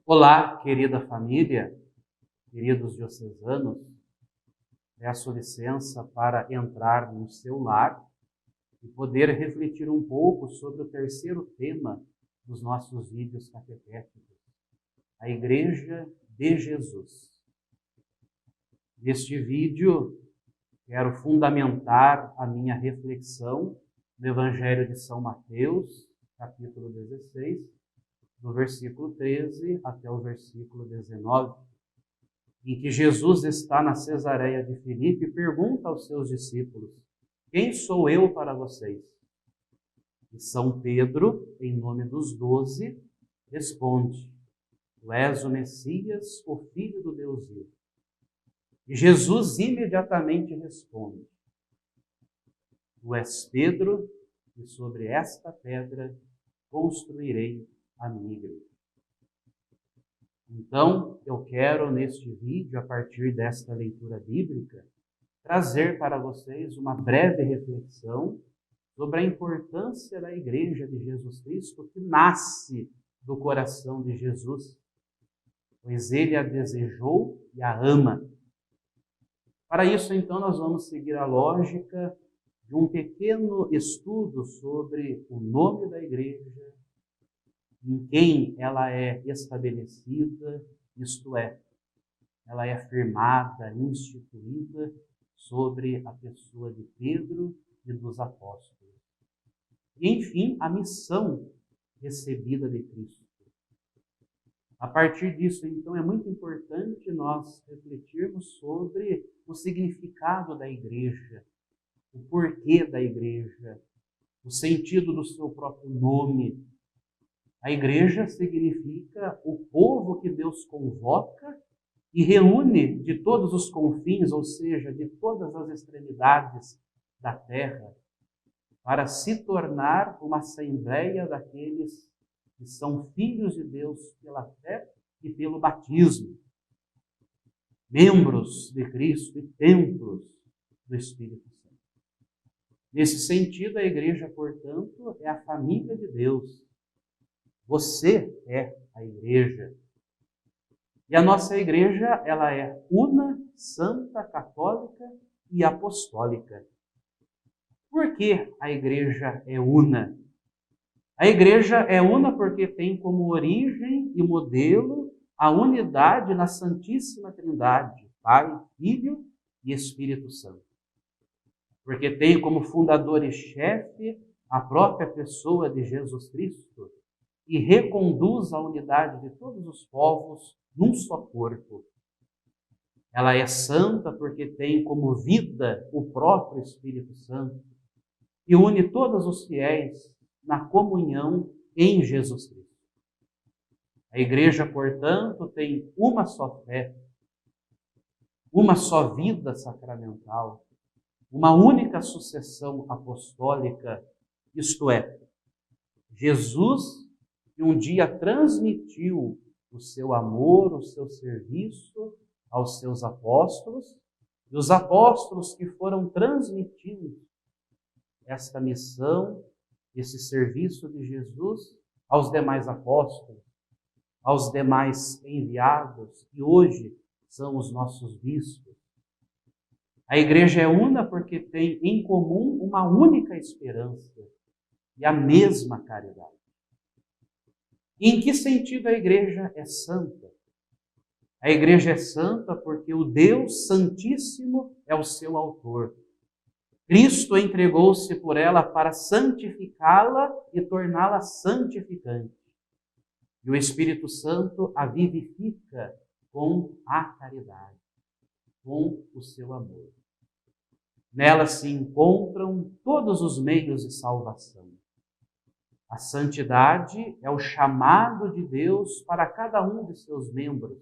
Olá, querida família, queridos diocesanos, peço licença para entrar no seu lar e poder refletir um pouco sobre o terceiro tema dos nossos vídeos catequéticos, a Igreja de Jesus. Neste vídeo, quero fundamentar a minha reflexão no Evangelho de São Mateus, capítulo 16, do versículo 13 até o versículo 19, em que Jesus está na Cesareia de Filipe e pergunta aos seus discípulos: quem sou eu para vocês? E São Pedro, em nome dos 12, responde: tu és o Messias, o Filho do Deus vivo. E Jesus imediatamente responde: tu és Pedro, e sobre esta pedra construirei a minha igreja. Então, eu quero neste vídeo, a partir desta leitura bíblica, trazer para vocês uma breve reflexão sobre a importância da Igreja de Jesus Cristo, que nasce do coração de Jesus, pois Ele a desejou e a ama. Para isso, então, nós vamos seguir a lógica de um pequeno estudo sobre o nome da Igreja, em quem ela é estabelecida, isto é, ela é firmada, instituída sobre a pessoa de Pedro e dos apóstolos. E, enfim, a missão recebida de Cristo. A partir disso, então, é muito importante nós refletirmos sobre o significado da Igreja, o porquê da Igreja, o sentido do seu próprio nome. A Igreja significa o povo que Deus convoca e reúne de todos os confins, ou seja, de todas as extremidades da terra, para se tornar uma assembleia daqueles que são filhos de Deus pela fé e pelo batismo, membros de Cristo e templos do Espírito Santo. Nesse sentido, a Igreja, portanto, é a família de Deus. Você é a Igreja. E a nossa Igreja, ela é una, santa, católica e apostólica. Por que a Igreja é una? A Igreja é una porque tem como origem e modelo a unidade na Santíssima Trindade, Pai, Filho e Espírito Santo. Porque tem como fundador e chefe a própria pessoa de Jesus Cristo, e reconduz a unidade de todos os povos num só corpo. Ela é santa porque tem como vida o próprio Espírito Santo e une todos os fiéis na comunhão em Jesus Cristo. A Igreja, portanto, tem uma só fé, uma só vida sacramental, uma única sucessão apostólica, isto é, Jesus, que um dia transmitiu o seu amor, o seu serviço aos seus apóstolos, e os apóstolos que foram transmitindo esta missão, esse serviço de Jesus aos demais apóstolos, aos demais enviados, que hoje são os nossos bispos. A Igreja é una porque tem em comum uma única esperança e a mesma caridade. Em que sentido a Igreja é santa? A Igreja é santa porque o Deus Santíssimo é o seu autor. Cristo entregou-se por ela para santificá-la e torná-la santificante. E o Espírito Santo a vivifica com a caridade, com o seu amor. Nela se encontram todos os meios de salvação. A santidade é o chamado de Deus para cada um de seus membros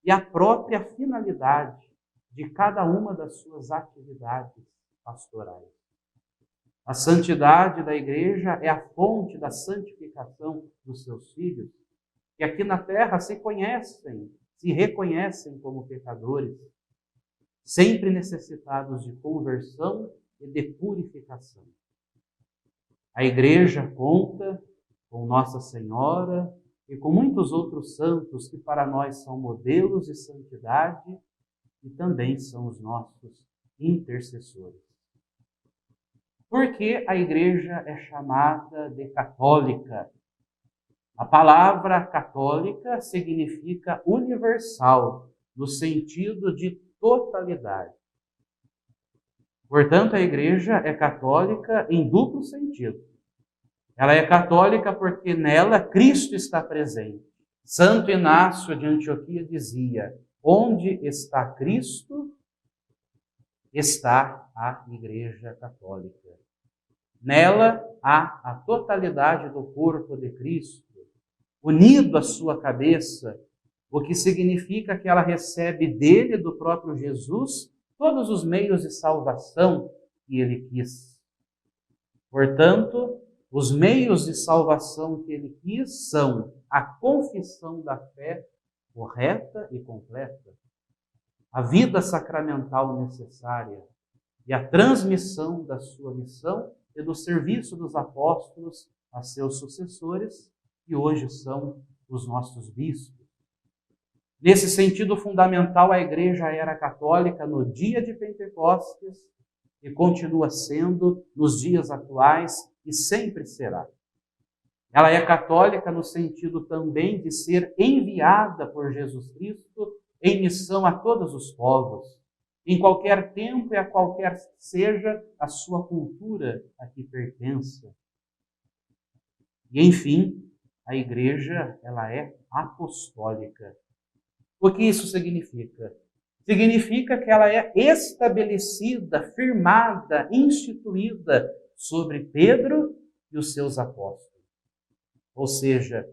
e a própria finalidade de cada uma das suas atividades pastorais. A santidade da Igreja é a fonte da santificação dos seus filhos, que aqui na terra se reconhecem como pecadores, sempre necessitados de conversão e de purificação. A Igreja conta com Nossa Senhora e com muitos outros santos que para nós são modelos de santidade e também são os nossos intercessores. Por que a igreja é chamada de católica? A palavra católica significa universal, no sentido de totalidade. Portanto, a igreja é católica em duplo sentido. Ela é católica porque nela Cristo está presente. Santo Inácio de Antioquia dizia: onde está Cristo, está a Igreja Católica. Nela há a totalidade do corpo de Cristo, unido à sua cabeça, o que significa que ela recebe dele, do próprio Jesus, todos os meios de salvação que ele quis. Portanto, os meios de salvação que ele quis são a confissão da fé correta e completa, a vida sacramental necessária e a transmissão da sua missão e do serviço dos apóstolos a seus sucessores, que hoje são os nossos bispos. Nesse sentido fundamental, a Igreja era católica no dia de Pentecostes e continua sendo nos dias atuais e sempre será. Ela é católica no sentido também de ser enviada por Jesus Cristo em missão a todos os povos, em qualquer tempo e a qualquer seja a sua cultura a que pertença. E, enfim, a Igreja, ela é apostólica. O que isso significa? Significa que ela é estabelecida, firmada, instituída sobre Pedro e os seus apóstolos. Ou seja,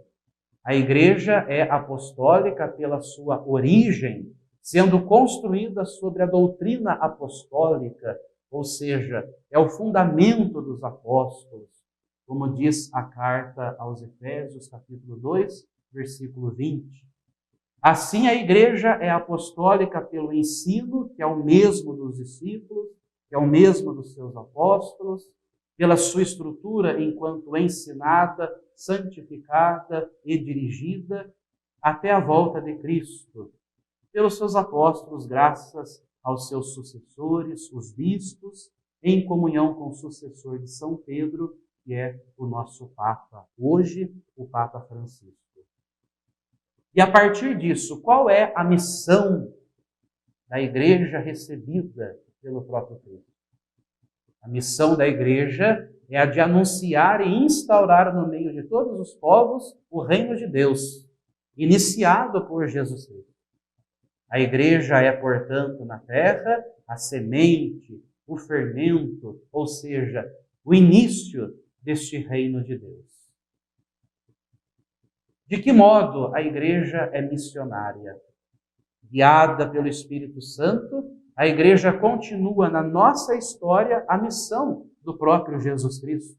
a Igreja é apostólica pela sua origem, sendo construída sobre a doutrina apostólica, ou seja, é o fundamento dos apóstolos, como diz a carta aos Efésios, capítulo 2, versículo 20. Assim, a Igreja é apostólica pelo ensino, que é o mesmo dos discípulos, que é o mesmo dos seus apóstolos, pela sua estrutura enquanto ensinada, santificada e dirigida até a volta de Cristo, pelos seus apóstolos, graças aos seus sucessores, os bispos, em comunhão com o sucessor de São Pedro, que é o nosso Papa, hoje o Papa Francisco. E a partir disso, qual é a missão da Igreja recebida pelo próprio Cristo? A missão da Igreja é a de anunciar e instaurar no meio de todos os povos o reino de Deus, iniciado por Jesus Cristo. A Igreja é, portanto, na terra, a semente, o fermento, ou seja, o início deste reino de Deus. De que modo a Igreja é missionária? Guiada pelo Espírito Santo, a Igreja continua na nossa história a missão do próprio Jesus Cristo.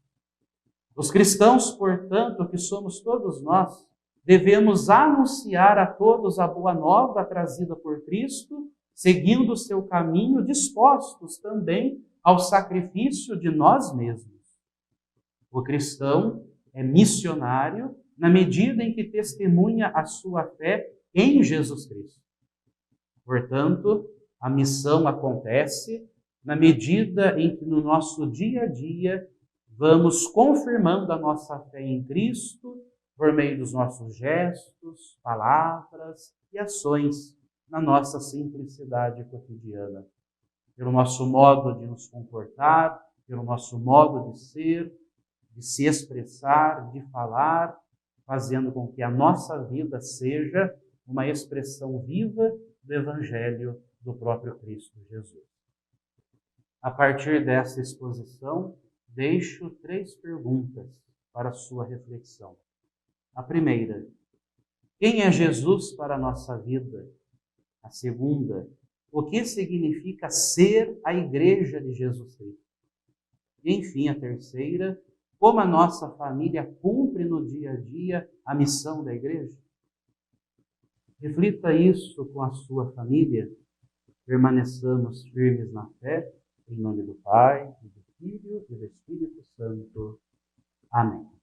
Os cristãos, portanto, que somos todos nós, devemos anunciar a todos a boa nova trazida por Cristo, seguindo o seu caminho, dispostos também ao sacrifício de nós mesmos. O cristão é missionário na medida em que testemunha a sua fé em Jesus Cristo. Portanto, a missão acontece na medida em que no nosso dia a dia vamos confirmando a nossa fé em Cristo por meio dos nossos gestos, palavras e ações na nossa simplicidade cotidiana. Pelo nosso modo de nos comportar, pelo nosso modo de ser, de se expressar, de falar, fazendo com que a nossa vida seja uma expressão viva do Evangelho do próprio Cristo Jesus. A partir dessa exposição, deixo 3 perguntas para a sua reflexão. A primeira: quem é Jesus para a nossa vida? A segunda: o que significa ser a Igreja de Jesus Cristo? E, enfim, a terceira: como a nossa família cumpre no dia a dia a missão da Igreja? Reflita isso com a sua família. Permaneçamos firmes na fé, em nome do Pai, e do Filho e do Espírito Santo. Amém.